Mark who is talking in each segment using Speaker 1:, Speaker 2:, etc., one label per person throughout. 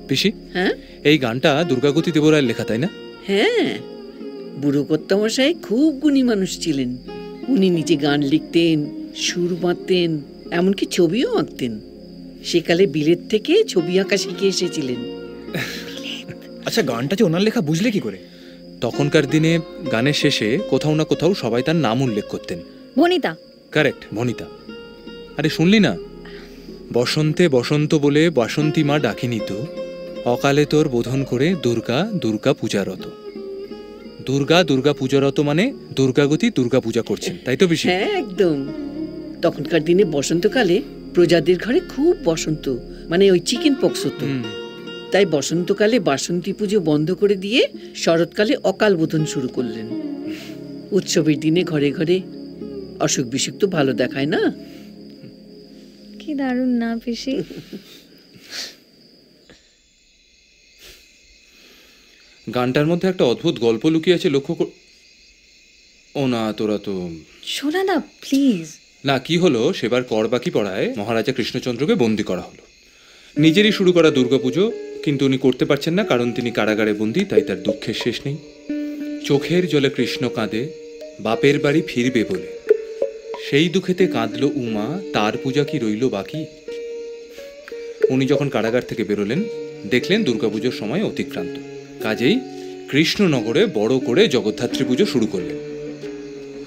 Speaker 1: পিসি, এই গানটা দুর্গাগতি দেবরায়ের লেখা, তাই না?
Speaker 2: হ্যাঁ, বুড়ো কর্তামশাই খুব গুণী মানুষ ছিলেন। উনি নিজে গান লিখতেন, সুর বাঁধতেন, এমনকি ছবিও আঁকতেন। সেকালে বিলেত থেকে ছবি আঁকা শিখে এসেছিলেন।
Speaker 3: আচ্ছা, গানটা যে ওনার লেখা বুঝলে কি করে?
Speaker 1: তখনকার দিনে গানের শেষে কোথাও না কোথাও সবাই তার নাম উল্লেখ করতেন।
Speaker 4: ভনিতা।
Speaker 1: কারেক্ট, ভনিতা। আরে শুনলি না, বসন্তে বসন্ত বলে বাসন্তী মা ডাকিনি তো, অকালে তোর বোধন করে দুর্গা দুর্গা পূজারত। দুর্গা দুর্গা পূজারত মানে দুর্গাগতি দুর্গা পূজা করছেন, তাই তো বেশি?
Speaker 2: হ্যাঁ, একদম। তখনকার দিনে বসন্তকালে প্রজাদের ঘরে খুব বসন্ত, মানে ওই চিকেন পক্স হতো। তাই বসন্তকালে বাসন্তী পুজো বন্ধ করে দিয়ে শরৎকালে অকাল বোধন শুরু করলেন। উৎসবের দিনে ঘরে ঘরে অসুখ বিসুখ তো ভালো দেখায় না।
Speaker 4: কি দারুণ না পিসি?
Speaker 1: গানটার মধ্যে একটা অদ্ভুত গল্প লুকিয়ে আছে, লক্ষ্য কর। ও না, তোরা তো
Speaker 4: শোনা না প্লিজ।
Speaker 1: না, কি হলো, সেবার কর বাকি পড়ায় মহারাজা কৃষ্ণচন্দ্রকে বন্দী করা হলো। নিজেরই শুরু করা দুর্গাপুজো, কিন্তু উনি করতে পারছেন না, কারণ তিনি কারাগারে বন্দী। তাই তার দুঃখের শেষ নেই। চোখের জলে কৃষ্ণ কাঁদে, বাপের বাড়ি ফিরবে বলে। সেই দুঃখেতে কাঁদল উমা, তার পূজা কি রইল বাকি। উনি যখন কারাগার থেকে বেরোলেন, দেখলেন দুর্গাপুজোর সময় অতিক্রান্ত। কাজেই কৃষ্ণনগরে বড় করে জগদ্ধাত্রী পুজো শুরু করলেন।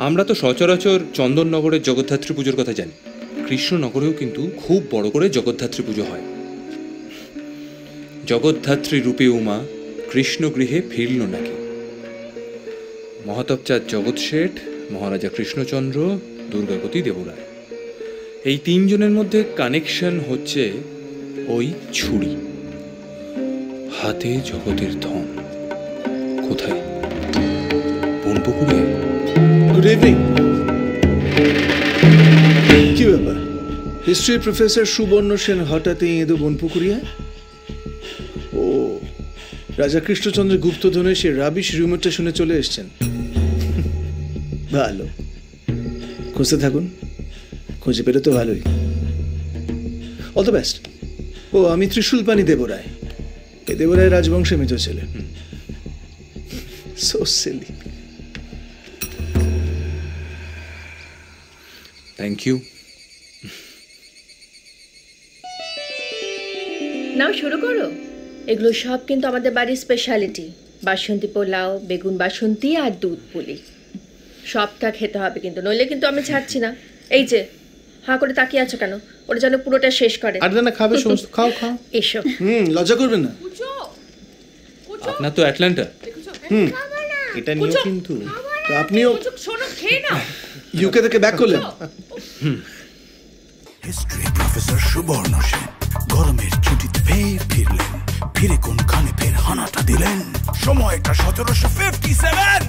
Speaker 1: আমরা তো সচরাচর চন্দননগরের জগদ্ধাত্রী পুজোর কথা জানি, কৃষ্ণনগরেও কিন্তু খুব বড় করে জগদ্ধাত্রী পুজো হয়। জগদ্ধাত্রী রূপে উমা কৃষ্ণ গৃহে ফিরল নাকি। মহাতবচাঁদ জগৎ শেঠ, মহারাজা কৃষ্ণচন্দ্র, দুর্গাগতি দেবরায়, এই তিনজনের মধ্যে কানেকশন হচ্ছে ওই ছুরি। হাতে জগতের ধন, কোথায়? বনপুকুরে।
Speaker 5: Good evening. কি ব্যাপার, হিস্ট্রি প্রফেসর সুবর্ণ সেন হঠাৎই এঁদো বনপুকুরিয়া? ও, রাজা কৃষ্ণচন্দ্র গুপ্তধনের সে রাবিশ রিউমারটা শুনে চলে এসছেন। ভালো, খুঁজতে থাকুন, খুঁজে পেলে তো ভালোই। All the best. ও, আমি ত্রিশূলপাণি দেবরায়, এ দেবরায় রাজবংশে মৃত ছেলে। So silly.
Speaker 1: Thank you.
Speaker 6: Now শুরু করো। এগুলো সব কিন্তু আমাদের বাড়ির স্পেশালিটি। বাসন্তী পোলাও, বেগুন বাসন্তী আর দুধ পুলি। সবটা খেতে হবে কিন্তু, নইলে কিন্তু আমি ছাড়ছি না। এই যে হাঁ করে তাকিয়ে আছো কেন? ওরা যেন পুরোটা শেষ করে।
Speaker 5: আর না, খাবে সমস্ত, খাও খাও।
Speaker 6: এসো।
Speaker 5: লজ্জা করবেন না।
Speaker 1: আপনার তো অ্যাটলান্টা।
Speaker 3: এটা নিয়ে কিন্তু
Speaker 5: আপনিও ইউকে থেকে ব্যাক করলেন।
Speaker 7: হিস্ট্রি প্রফেসর সুবর্ণ সেন গরমের ছুটিতে ফের ফিরলেন। ফিরে কোনখানে ফের হানাটা দিলেন। সময়টা 1757।